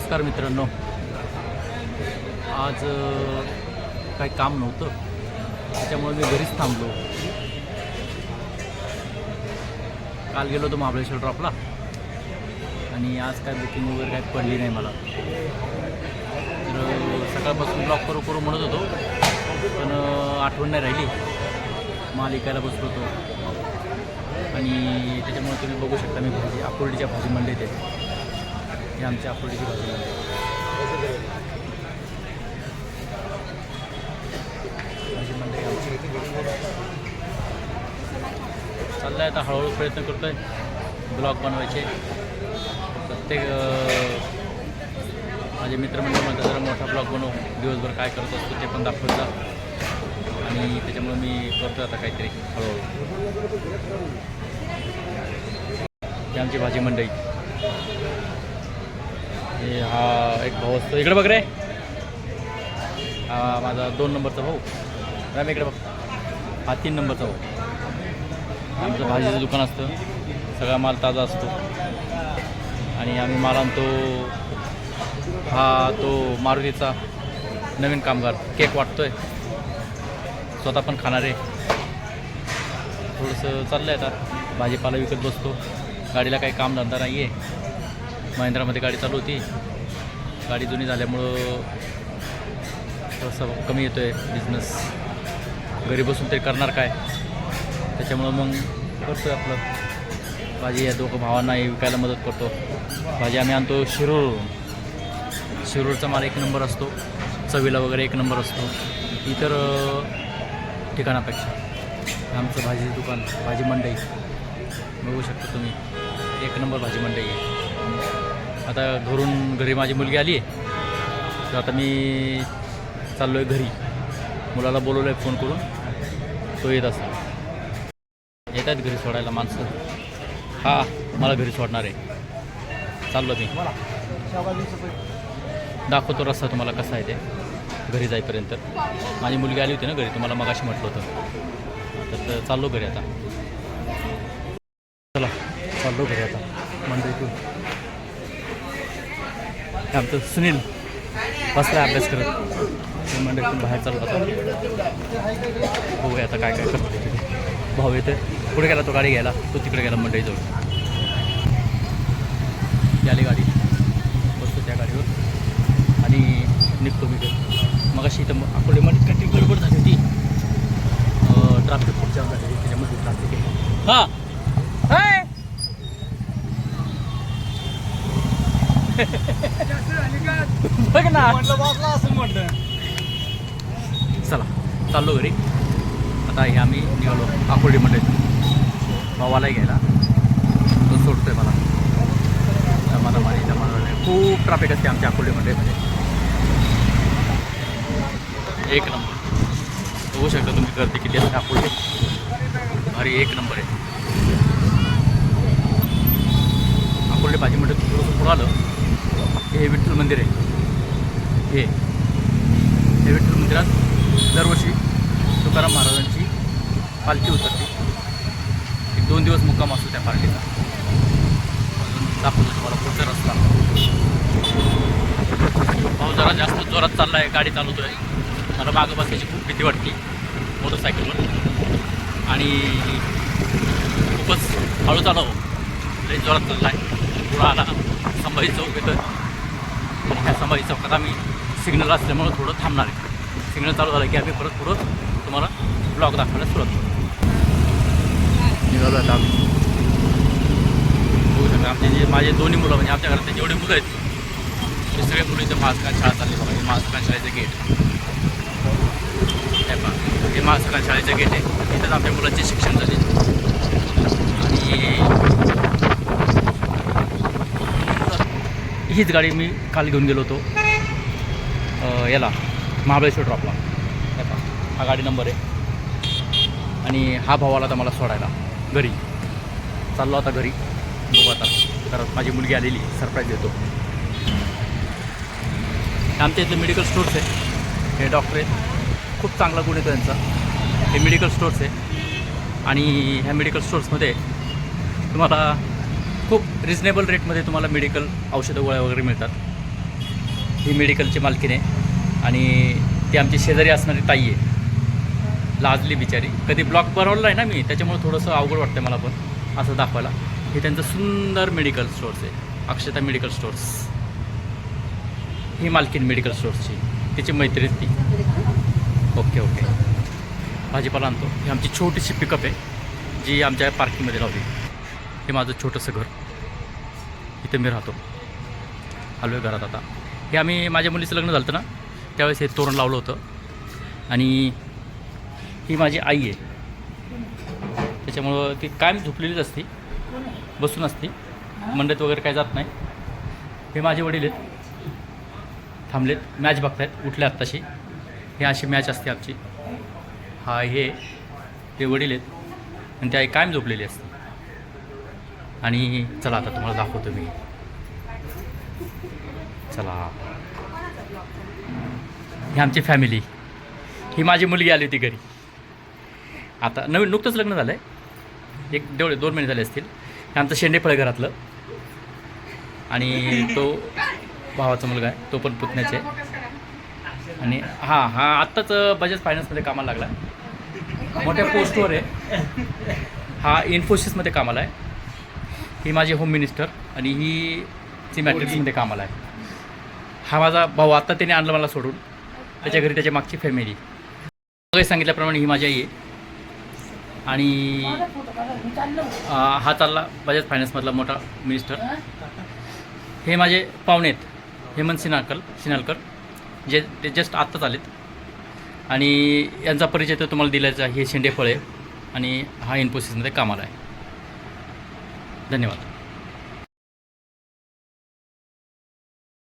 नमस्कार मित्रांनो, आज काही काम नव्हतं त्याच्यामुळे मी घरीच थांबलो. काल गेलो होतो महाबळेश्वर ड्रॉपला आणि आज काय बुकिंग वगैरे काही पडली नाही मला. तर सकाळपासून ब्लॉक करू म्हणत होतो पण आठवण नाही राहिली. माल विकायला बसलो होतो आणि त्याच्यामुळे तुम्ही बघू शकता मी भाजी आकुर्डीच्या भाजी मंडईत आहे. ही आमची आकुर्डीची भाजी मंडई. भाजी मंडई आमची चाललं आहे. आता हळूहळू प्रयत्न करतो आहे ब्लॉग बनवायचे. प्रत्येक माझे मित्रमंडळ म्हणतात जरा मोठा ब्लॉग बनव, दिवसभर काय करत असतो ते पण दाखवत जा. आणि त्याच्यामुळे मी करतो आता काहीतरी हळूहळू. ही आमची भाजी मंडई. हे हा एक भाऊ असतो, इकडे बघ रे. हा माझा 2 नंबरचा भाऊ. राम इकडे बघ. हा 3 नंबरचा भाऊ. आमचं भाजीचं दुकान असतं, सगळा माल ताजा असतो आणि आम्ही माल आणतो. हा तो मारुतीचा नवीन कामगार केक वाटतोय, स्वतः पण खाणार आहे. थोडंसं चाललं आहे आता, भाजीपाला विकत बसतो. गाडीला काही कामधंदा नाही आहे. महिंद्रामध्ये गाडी चालू होती, गाडी जुनी झाल्यामुळं थोडंसं कमी येतो आहे बिझनेस. घरी बसून तरी करणार काय, त्याच्यामुळं मग करतो आहे आपलं भाजी. या दोघं भावांना विकायला मदत करतो. भाजी आम्ही आणतो शिरूरचा माल 1 नंबर असतो, चवीला वगैरे 1 नंबर असतो इतर ठिकाणापेक्षा. आमचं भाजी दुकान भाजी मंडई बघू शकता तुम्ही, 1 नंबर भाजी मंडई आहे. आता घरी माझी मुलगी आली आहे, तर आता मी चाललो आहे घरी. मुलाला बोलवलं आहे फोन करून, तो येत असतो. येत आहेत घरी सोडायला माणसं. हा मला घरी सोडणार आहे. चाललो मी, दाखवतो रस्ता तुम्हाला कसा आहे ते घरी जाईपर्यंत. माझी मुलगी आली होती ना घरी, तुम्हाला मगाशी म्हटलं होतं. तर चाललो घरी आता. चला चाललो घरी आता मंडईतून. आमचं सुनील बसला अभ्यास करत. मंडईतून बाहेर चाललो आता. बघूया आता काय काय करतो तिथे. भाऊ येते, पुढे गेला तो गाडी घ्यायला, तो तिकडे गेला मंडईजवळ. आली गाडी, बसतो त्या गाडीवर आणि निघतो मी. मग अशी इथं अकोले मध्ये काही गडबड झाली होती, ट्रॅफिक खूप जाम झाली, त्याच्यामध्ये ट्रॅफिक आहे. हां बघ ना, असं म्हटलं. चला चाललो घरी आता. हे आम्ही निघालो आकुर्डी मंडईत भावालाही घ्यायला. तो सोडतोय मला. दमादमाने खूप ट्रॅफिक असते आमच्या आकुर्डी मंडईमध्ये. 1 नंबर बघू शकता तुम्ही, गर्दी किती असते आकुर्डी. भारी 1 नंबर आहे आकुर्डी भाजी मंडईत. थोडंसं पुढं आलं, हे विठ्ठल मंदिर आहे. हे विठ्ठल मंदिरात दरवर्षी तुकाराम महाराजांची पालखी उतरते. 1-2 दिवस मुक्काम असतो त्या पालखीचा. दाखवतो तुम्हाला पुढचा रस्ता. भाऊ जरा जास्त जोरात चालला आहे, गाडी चालवतो आहे. मला मागं बसण्याची खूप भीती वाटते मोटरसायकलवर आणि खूपच हळू चालव. लई जोरात चालला आहे. पुढं आला संभाजी चौक येतं. ह्या संभाजी चौकात आम्ही सिग्नल असल्यामुळं थोडं थांबणार आहे. सिग्नल चालू झालं की आम्ही परत पुढं तुम्हाला ब्लॉग दाखवायला सुरुवात करू. निघालो आता आम्ही. बघू शकता आमचे माझे 2 मुलं, म्हणजे आमच्या घरात जेवढे मुलं आहेत ते सगळे मुलं इथं महासखान शाळा चालली. बघा हे महासखान शाळेचं गेट आहे. पहा हे महासखान शाळेचं गेट आहे. इथंच आमच्या मुलांचे शिक्षण झाले. आणि हीच गाडी मी काल घेऊन गेलो होतो याला महाबळेश्वर ड्रॉपला. हा गाडी नंबर आहे. आणि हा भाऊ आला आता मला सोडायला घरी. चाललो आता घरी. बघू आता, तर माझी मुलगी आलेली, सरप्राईज देतो. आमच्या इथले मेडिकल स्टोर्स आहे. हे डॉक्टर आहेत, खूप चांगला गुण येतो यांचा. हे मेडिकल स्टोर्स आहे आणि ह्या मेडिकल स्टोर्समध्ये तुम्हाला खूप रिजनेबल रेटमध्ये तुम्हाला मेडिकल औषधं गोळ्या वगैरे मिळतात. ही मेडिकलची मालकीण आहे आणि ती आमची शेजारी असणारी ताई आहे. लाजली बिचारी. कधी ब्लॉग बनवला आहे ना मी, त्याच्यामुळे थोडंसं अवघड वाटतं मला पण असं दाखवायला. हे त्यांचं सुंदर मेडिकल स्टोअर्स आहे, अक्षता मेडिकल स्टोअर्स. ही मालकीण मेडिकल स्टोअर्सची, तिची मैत्रीण ती. Okay okay. भाजीपाला आणतो. ही आमची छोटीशी पिकअप आहे जी आमच्या पार्किंगमध्ये लावली. हे माझं छोटंसं घर, इथं मी राहतो. आलो आहे घरात आता. हे आम्ही माझ्या मुलीचं लग्न झालं होतं ना, त्यावेळेस हे तोरण लावलं होतं. आणि ही माझी आई आहे, त्याच्यामुळं ती कायम झोपलेलीच असते, बसून असते, मंडईत वगैरे काय जात नाही. हे माझे वडील आहेत, थांबलेत, मॅच बघतायत, उठले आत्ताशी. हे अशी मॅच असते आमची. हा हे ते वडील आहेत आणि ते आई कायम झोपलेली असते. आणि चला आता तुम्हाला दाखवतो मी. चला, ही आमची फॅमिली. ही माझी मुलगी आली होती घरी. आता नुकतंच लग्न झालं आहे, 2 महिने झाले असतील. हे आमचं शेंडेफळ घरातलं. आणि तो भावाचा मुलगा आहे, तो पण पुतण्याचे आहे. आणि हा आत्ताच बजाज फायनान्समध्ये कामाला लागला आहे, मोठ्या पोस्टवर आहे. हा इन्फोसिसमध्ये कामाला आहे. ही माझी होम मिनिस्टर आणि ही सी मॅट्रिक्समध्ये कामाला आहे. हा माझा भाऊ, आत्ता त्याने आणलं मला सोडून. त्याच्या घरी त्याच्या मागची फॅमिली. मग सांगितल्याप्रमाणे ही माझी आई आहे. आणि हा चालला बजाज फायनान्समधला मोठा मिनिस्टर. हे माझे पाहुणे आहेत, हेमंत सिन्हालकर, जे ते जस्ट आत्ताच आलेत. आणि यांचा परिचय तर तुम्हाला दिलायचा. हे शेंडेफळ आहे आणि हा इन्फोसिसमध्ये कामाला आहे. धन्यवाद.